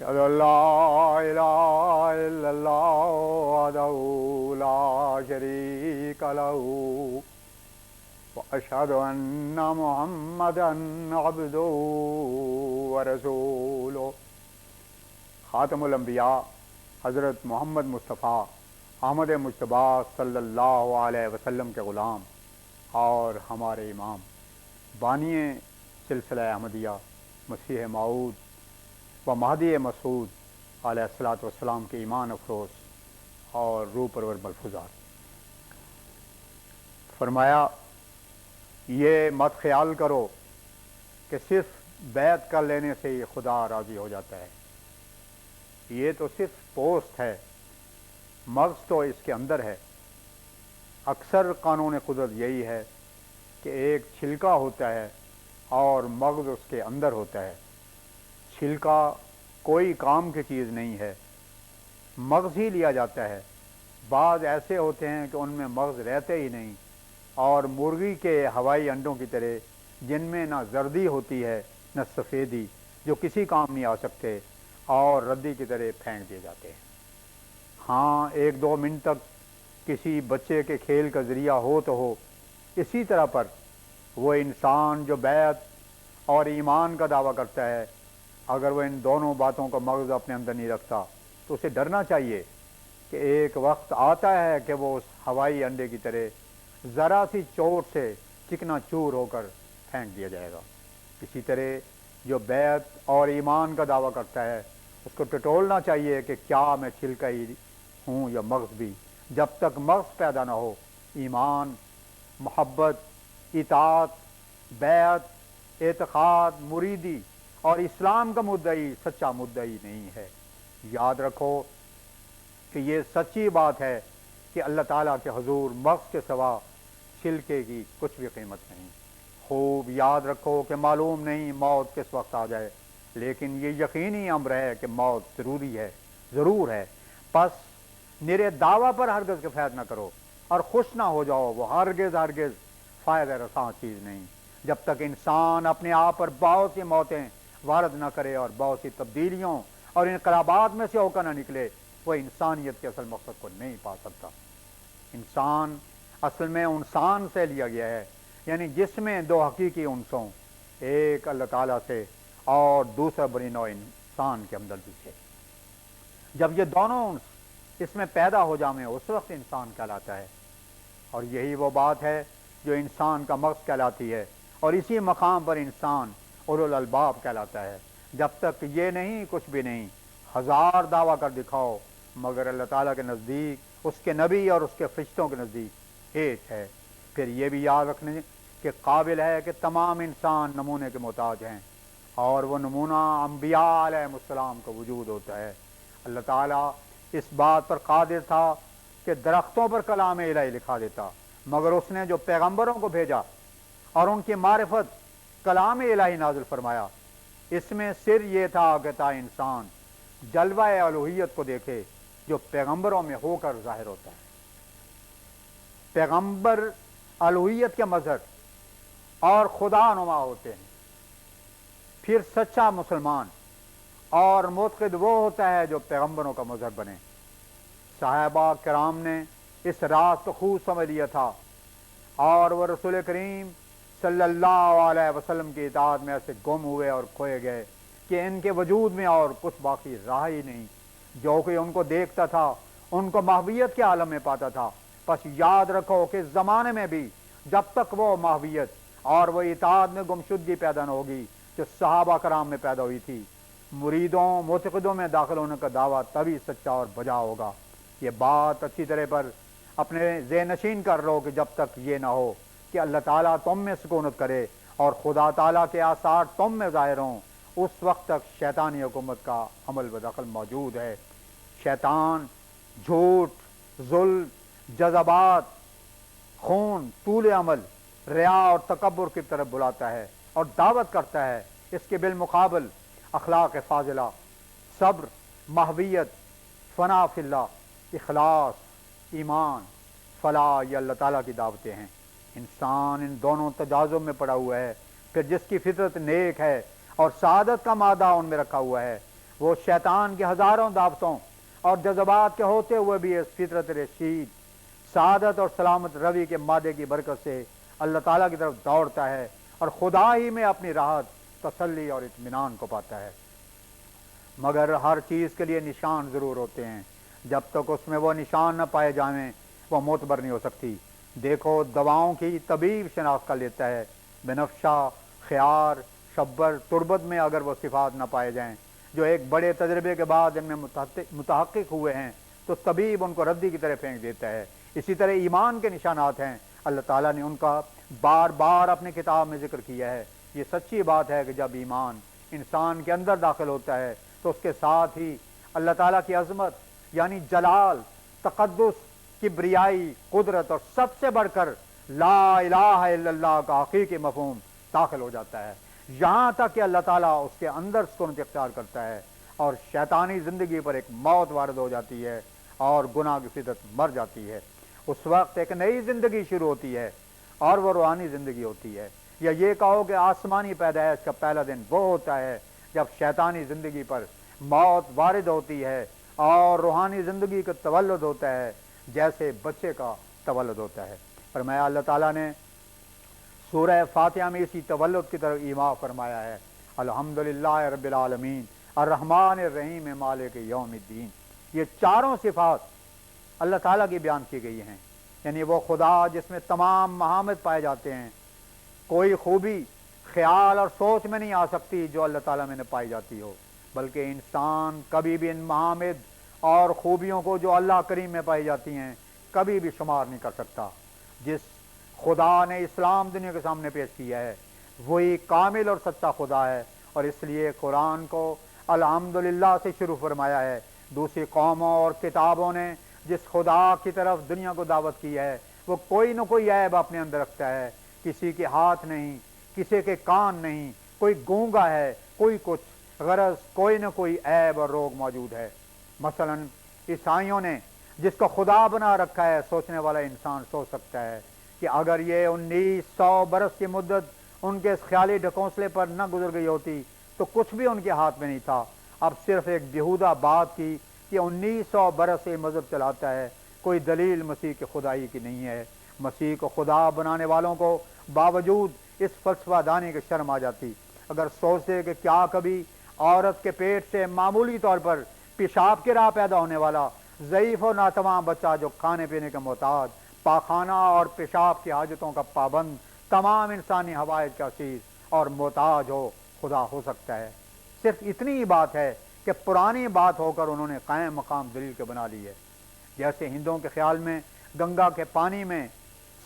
أشهد أن لا إله إلا الله وحده لا شريك له وأشهد أن محمدا عبده ورسوله خاتم الانبیاء حضرت محمد مصطفیٰ احمد مجتبیٰ صلی اللہ علیہ وسلم کے غلام اور ہمارے امام بانی سلسلہ احمدیہ مسیح موعود و مہدی مسعود علیہ الصلاۃ والسلام کے ایمان افروز اور روح پرور ملفوظات۔ فرمایا یہ مت خیال کرو کہ صرف بیعت کر لینے سے ہی خدا راضی ہو جاتا ہے، یہ تو صرف پوسٹ ہے، مغز تو اس کے اندر ہے۔ اکثر قانون قدرت یہی ہے کہ ایک چھلکا ہوتا ہے اور مغز اس کے اندر ہوتا ہے۔ چھلکا کوئی کام کی چیز نہیں ہے، مغز ہی لیا جاتا ہے۔ بعض ایسے ہوتے ہیں کہ ان میں مغز رہتے ہی نہیں، اور مرغی کے ہوائی انڈوں کی طرح جن میں نہ زردی ہوتی ہے نہ سفیدی، جو کسی کام نہیں آ سکتے اور ردی کی طرح پھینک دیے جاتے ہیں۔ ہاں، ایک دو منٹ تک کسی بچے کے کھیل کا ذریعہ ہو تو ہو۔ اسی طرح پر وہ انسان جو بیعت اور ایمان کا دعویٰ کرتا ہے، اگر وہ ان دونوں باتوں کا مغز اپنے اندر نہیں رکھتا تو اسے ڈرنا چاہیے کہ ایک وقت آتا ہے کہ وہ اس ہوائی انڈے کی طرح ذرا سی چوٹ سے چکنا چور ہو کر پھینک دیا جائے گا۔ اسی طرح جو بیعت اور ایمان کا دعویٰ کرتا ہے اس کو ٹٹولنا چاہیے کہ کیا میں چھلکا ہی ہوں یا مغز بھی۔ جب تک مغز پیدا نہ ہو، ایمان، محبت، اطاعت، بیعت، اعتقاد، مریدی اور اسلام کا مدعی سچا مدعی نہیں ہے۔ یاد رکھو کہ یہ سچی بات ہے کہ اللہ تعالیٰ کے حضور مغز کے سوا چھلکے کی کچھ بھی قیمت نہیں۔ خوب یاد رکھو کہ معلوم نہیں موت کس وقت آ جائے، لیکن یہ یقینی امر ہے کہ موت ضرور ہے۔ پس میرے دعویٰ پر ہرگز کفایت نہ کرو اور خوش نہ ہو جاؤ، وہ ہرگز فائدہ رساں چیز نہیں۔ جب تک انسان اپنے آپ پر بہت سی موتیں وارد نہ کرے اور بہت سی تبدیلیوں اور انقلابات میں سے ہو کر نہ نکلے، وہ انسانیت کے اصل مقصد کو نہیں پا سکتا۔ انسان اصل میں انسان سے لیا گیا ہے، یعنی جس میں دو حقیقی انسوں، ایک اللہ تعالیٰ سے اور دوسرا بنی نوع انسان کے ہمدردی سے۔ جب یہ دونوں انس اس میں پیدا ہو جائیں اس وقت انسان کہلاتا ہے، اور یہی وہ بات ہے جو انسان کا مغز کہلاتی ہے، اور اسی مقام پر انسان اولو الالباب کہلاتا ہے۔ جب تک یہ نہیں کچھ بھی نہیں۔ ہزار دعویٰ کر دکھاؤ مگر اللہ تعالیٰ کے نزدیک، اس کے نبی اور اس کے فرشتوں کے نزدیک ہیچ ہے۔ پھر یہ بھی یاد رکھنے کے قابل ہے کہ تمام انسان نمونے کے محتاج ہیں، اور وہ نمونہ انبیاء علیہ السلام کا وجود ہوتا ہے۔ اللہ تعالیٰ اس بات پر قادر تھا کہ درختوں پر کلام الہی لکھا دیتا، مگر اس نے جو پیغمبروں کو بھیجا اور ان کی معرفت کلام الہی نازل فرمایا، اس میں سر یہ تھا کہ تا انسان جلوہ الوہیت کو دیکھے جو پیغمبروں میں ہو کر ظاہر ہوتا ہے۔ پیغمبر الوہیت کے مظہر اور خدا نما ہوتے ہیں۔ پھر سچا مسلمان اور معتقد وہ ہوتا ہے جو پیغمبروں کا مظہر بنے۔ صحابہ کرام نے اس راز کو خوب سمجھ لیا تھا، اور وہ رسول کریم صلی اللہ علیہ وسلم کی اطاعت میں ایسے گم ہوئے اور کھوئے گئے کہ ان کے وجود میں اور کچھ باقی رہا ہی نہیں۔ جو کوئی ان کو دیکھتا تھا ان کو محویت کے عالم میں پاتا تھا۔ بس یاد رکھو کہ اس زمانے میں بھی جب تک وہ محویت اور وہ اطاعت میں گمشدگی پیدا نہ ہوگی جو صحابہ کرام میں پیدا ہوئی تھی، مریدوں معتقدوں میں داخل ہونے کا دعویٰ تبھی سچا اور بجا ہوگا۔ یہ بات اچھی طرح پر اپنے ذہن نشین کر لو کہ جب تک یہ نہ ہو کہ اللہ تعالیٰ تم میں سکونت کرے اور خدا تعالیٰ کے آثار تم میں ظاہر ہوں، اس وقت تک شیطانی حکومت کا عمل و دخل موجود ہے۔ شیطان جھوٹ، ظلم، جذبات، خون، طول عمل، ریا اور تکبر کی طرف بلاتا ہے اور دعوت کرتا ہے۔ اس کے بالمقابل اخلاق فاضلہ، صبر، محویت، فنا فی اللہ، اخلاص، ایمان، فلاح، یہ اللہ تعالیٰ کی دعوتیں ہیں۔ انسان ان دونوں تجاذب میں پڑا ہوا ہے۔ پھر جس کی فطرت نیک ہے اور سعادت کا مادہ ان میں رکھا ہوا ہے، وہ شیطان کی ہزاروں دعوتوں اور جذبات کے ہوتے ہوئے بھی اس فطرت رشید سعادت اور سلامت روی کے مادے کی برکت سے اللہ تعالیٰ کی طرف دوڑتا ہے اور خدا ہی میں اپنی راحت، تسلی اور اطمینان کو پاتا ہے۔ مگر ہر چیز کے لیے نشان ضرور ہوتے ہیں، جب تک اس میں وہ نشان نہ پائے جائیں وہ معتبر نہیں ہو سکتی۔ دیکھو دواؤں کی طبیب شناخت کر لیتا ہے، بنفشہ، خیار، شبر، تربت میں اگر وہ صفات نہ پائے جائیں جو ایک بڑے تجربے کے بعد ان میں متحقق ہوئے ہیں تو طبیب ان کو ردی کی طرح پھینک دیتا ہے۔ اسی طرح ایمان کے نشانات ہیں، اللہ تعالیٰ نے ان کا بار بار اپنی کتاب میں ذکر کیا ہے۔ یہ سچی بات ہے کہ جب ایمان انسان کے اندر داخل ہوتا ہے تو اس کے ساتھ ہی اللہ تعالیٰ کی عظمت یعنی جلال، تقدس، کبریائی، قدرت اور سب سے بڑھ کر لا الہ الا اللہ کا حقیقی مفہوم داخل ہو جاتا ہے، یہاں تک کہ اللہ تعالیٰ اس کے اندر سکون اختیار کرتا ہے اور شیطانی زندگی پر ایک موت وارد ہو جاتی ہے اور گناہ کی فطرت مر جاتی ہے۔ اس وقت ایک نئی زندگی شروع ہوتی ہے اور وہ روحانی زندگی ہوتی ہے، یا یہ کہو کہ آسمانی پیدائش کا پہلا دن وہ ہوتا ہے جب شیطانی زندگی پر موت وارد ہوتی ہے اور روحانی زندگی کا تولد ہوتا ہے، جیسے بچے کا تولد ہوتا ہے۔ فرمایا اللہ تعالیٰ نے سورہ فاتحہ میں اسی تولد کی طرف ایما فرمایا ہے، الحمدللہ رب العالمین الرحمن الرحیم مالک یوم الدین۔ یہ چاروں صفات اللہ تعالیٰ کی بیان کی گئی ہیں، یعنی وہ خدا جس میں تمام محامد پائے جاتے ہیں، کوئی خوبی خیال اور سوچ میں نہیں آ سکتی جو اللہ تعالیٰ میں نہ پائی جاتی ہو، بلکہ انسان کبھی بھی ان محامد اور خوبیوں کو جو اللہ کریم میں پائی جاتی ہیں کبھی بھی شمار نہیں کر سکتا۔ جس خدا نے اسلام دنیا کے سامنے پیش کیا ہے وہی کامل اور سچا خدا ہے، اور اس لیے قرآن کو الحمدللہ سے شروع فرمایا ہے۔ دوسری قوموں اور کتابوں نے جس خدا کی طرف دنیا کو دعوت کی ہے وہ کوئی نہ کوئی عیب اپنے اندر رکھتا ہے، کسی کے ہاتھ نہیں، کسی کے کان نہیں، کوئی گونگا ہے، کوئی کچھ، غرض کوئی نہ کوئی عیب اور روگ موجود ہے۔ مثلا عیسائیوں نے جس کو خدا بنا رکھا ہے، سوچنے والا انسان سوچ سکتا ہے کہ اگر یہ 1900 برس کی مدت ان کے اس خیالی ڈھکوسلے پر نہ گزر گئی ہوتی تو کچھ بھی ان کے ہاتھ میں نہیں تھا۔ اب صرف ایک بیہودہ بات کی کہ 1900 برس سے مذہب چلاتا ہے، کوئی دلیل مسیح کی خدائی کی نہیں ہے۔ مسیح کو خدا بنانے والوں کو باوجود اس فلسفہ دانی کی شرم آ جاتی اگر سوچتے کہ کیا کبھی عورت کے پیٹ سے معمولی طور پر پیشاب کی راہ پیدا ہونے والا ضعیف و ناتمام بچہ جو کھانے پینے کا محتاج، پاخانہ اور پیشاب کی حاجتوں کا پابند، تمام انسانی حوائج کا عزیز اور محتاج خدا ہو سکتا ہے؟ صرف اتنی ہی بات ہے کہ پرانی بات ہو کر انہوں نے قائم مقام دلیل کے بنا لی ہے۔ جیسے ہندوؤں کے خیال میں گنگا کے پانی میں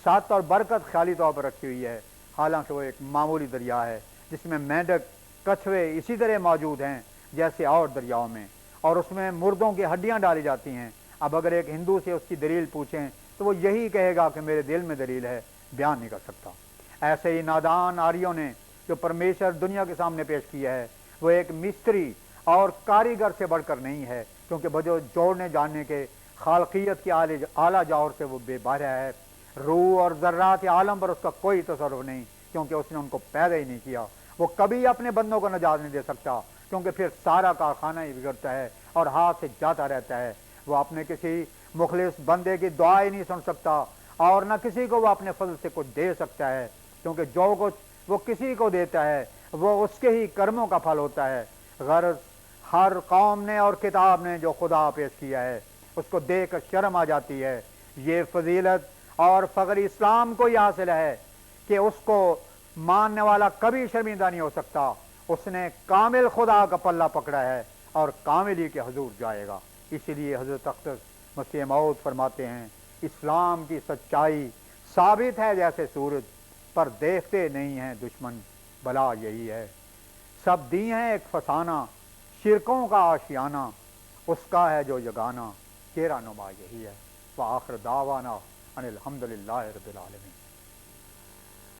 سات اور برکت خیالی طور پر رکھی ہوئی ہے، حالانکہ وہ ایک معمولی دریا ہے جس میں مینڈک، کچھوے اسی طرح موجود ہیں جیسے اور دریاؤں میں، اور اس میں مردوں کی ہڈیاں ڈالی جاتی ہیں۔ اب اگر ایک ہندو سے اس کی دلیل پوچھیں تو وہ یہی کہے گا کہ میرے دل میں دلیل ہے، بیان نہیں کر سکتا۔ ایسے ہی نادان آریوں نے جو پرمیشر دنیا کے سامنے پیش کیا ہے وہ ایک مستری اور کاریگر سے بڑھ کر نہیں ہے، کیونکہ بجو جوڑنے جاننے کے خالقیت کی اعلیٰ جوہر سے وہ بے بہرہ ہے۔ روح اور ذرات عالم پر اس کا کوئی تصرف نہیں، کیونکہ اس نے ان کو پیدا ہی نہیں کیا۔ وہ کبھی اپنے بندوں کو نجات نہیں دے سکتا، کیونکہ پھر سارا کارخانہ ہی بگڑتا ہے اور ہاتھ سے جاتا رہتا ہے۔ وہ اپنے کسی مخلص بندے کی دعا ہی نہیں سن سکتا، اور نہ کسی کو وہ اپنے فضل سے کچھ دے سکتا ہے، کیونکہ جو کچھ وہ کسی کو دیتا ہے وہ اس کے ہی کرموں کا پھل ہوتا ہے۔ غرض ہر قوم نے اور کتاب نے جو خدا پیش کیا ہے اس کو دیکھ کر شرم آ جاتی ہے۔ یہ فضیلت اور فخر اسلام کو یہ حاصل ہے کہ اس کو ماننے والا کبھی شرمندہ نہیں ہو سکتا۔ اس نے کامل خدا کا پلہ پکڑا ہے اور کامل ہی کے حضور جائے گا۔ اسی لیے حضرت اقدس مسیح موعود فرماتے ہیں، اسلام کی سچائی ثابت ہے جیسے سورج، پر دیکھتے نہیں ہیں دشمن، بلا یہی ہے۔ سب دی ہیں ایک فسانہ، شرکوں کا آشیانہ، اس کا ہے جو یگانہ، چہرہ نما یہی ہے۔ وآخر دعوانا ان الحمدللہ رب العالمین۔